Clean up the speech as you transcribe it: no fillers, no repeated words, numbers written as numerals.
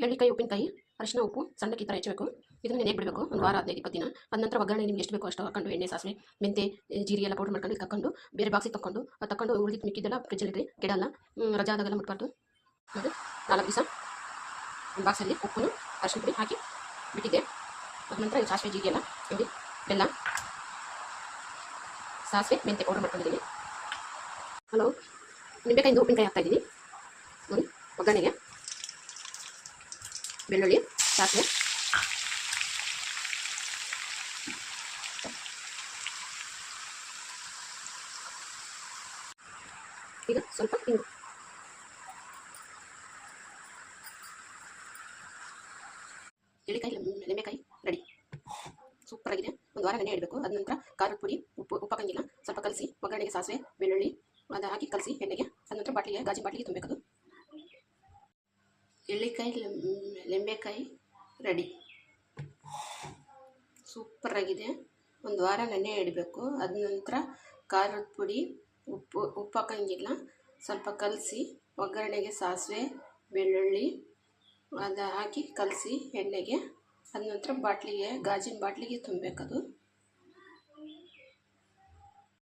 ಎಳ್ಳಿಕಾಯಿ ಉಪ್ಪಿನಕಾಯಿ ಅರಿಶಿನ ಉಪ್ಪು ಸಣ್ಣಕ್ಕೆ ಈ ಥರ ಹೆಚ್ಚಬೇಕು. ಇದನ್ನು ನೆನೆಗೆ ಬಿಡಬೇಕು ಒಂದು ವಾರ 15-20 ದಿನ. ಅದ ನಂತರ ಒಗ್ಗರಣೆ ನಿಮ್ಗೆ ಎಷ್ಟು ಬೇಕೋ ಅಷ್ಟು ಹಾಕೊಂಡು ಎಣ್ಣೆ ಸಾಸಿವೆ ಮೆಂತೆ ಜೀರಿಗೆ ಎಲ್ಲ ಪೌಡರ್ ಮಾಡ್ಕೊಂಡು ತಕೊಂಡು ಬೇರೆ ಬಾಕ್ಸಿಗೆ ತಕೊಂಡು ಅದು ತಕೊಂಡು ಉಳಿದಿದ್ದು ಮಿಕ್ಕಿದ್ದೆಲ್ಲ ಫ್ರಿಜ್ಜಲ್ಲಿ ಕೆಡಲ್ಲ. ರಜಾ ಆದಾಗೆಲ್ಲ ಮುಟ್ಬಾರ್ದು. ಅದು 4 ದಿವಸ ಬಾಕ್ಸಲ್ಲಿ ಉಪ್ಪು ಅರಿಶಿನ ಪುಡಿ ಹಾಕಿ ಬಿಟ್ಟಿದ್ದೆ. ಅದ ನಂತರ ಸಾಸಿವೆ ಜೀರಿಗೆ ಎಲ್ಲ ನೋಡಿ ಬೆಲ್ಲ ಸಾಸಿವೆ ಮೆಂತೆ ಪೌಡರ್ ಮಾಡ್ಕೊಂಡಿದ್ದೀನಿ. ಹಲೋ ನಿಂಬೆಕಾಯಿಂದ ಉಪ್ಪಿನಕಾಯಿ ಹಾಕ್ತಾಯಿದ್ದೀನಿ ನೋಡಿ. ಒಗ್ಗರಣೆಗೆ ಬೆಳ್ಳುಳ್ಳಿ ಸಾಸಿವೆ ಈಗ ಸ್ವಲ್ಪ ಹಿಂಗು ಎಳ್ಳಿಕಾಯಿ ಲೆಂಬೆಕಾಯಿ ರೆಡಿ. ಸೂಪರ್ ಆಗಿದೆ. ಒಂದು ವಾರ ನೆನೆ ಇಡಬೇಕು. ಅದ ನಂತರ ಖಾರದ ಪುಡಿ ಉಪ್ಪು ಹಾಕಂಗಿಲ್ಲ, ಸ್ವಲ್ಪ ಕಲಸಿ ಒಗ್ಗರಣೆಗೆ ಸಾಸಿವೆ ಬೆಳ್ಳುಳ್ಳಿ ಅದು ಹಾಕಿ ಕಲಸಿ ಎಣ್ಣೆಗೆ. ಅದ ನಂತರ ಬಾಟ್ಲಿಗೆ ಗಾಜಿನ ಬಾಟ್ಲಿಗೆ ತುಂಬಬೇಕದು. ಎಳ್ಳಿಕಾಯಿ ಲೆಂಬೆಕಾಯಿ ರೆಡಿ. ಸೂಪರಾಗಿದೆ. ಒಂದು ವಾರ ನೆನೆ ಇಡಬೇಕು. ಅದ ನಂತರ ಖಾರದ ಪುಡಿ ಉಪ್ಪು ಹಾಕಂಗಿಲ್ಲ, ಸ್ವಲ್ಪ ಕಲಸಿ ಒಗ್ಗರಣೆಗೆ ಸಾಸಿವೆ ಬೆಳ್ಳುಳ್ಳಿ ಅದು ಹಾಕಿ ಕಲಸಿ ಎಣ್ಣೆಗೆ. ಅದ ನಂತರ ಗಾಜಿನ ಬಾಟ್ಲಿಗೆ ತುಂಬಬೇಕದು.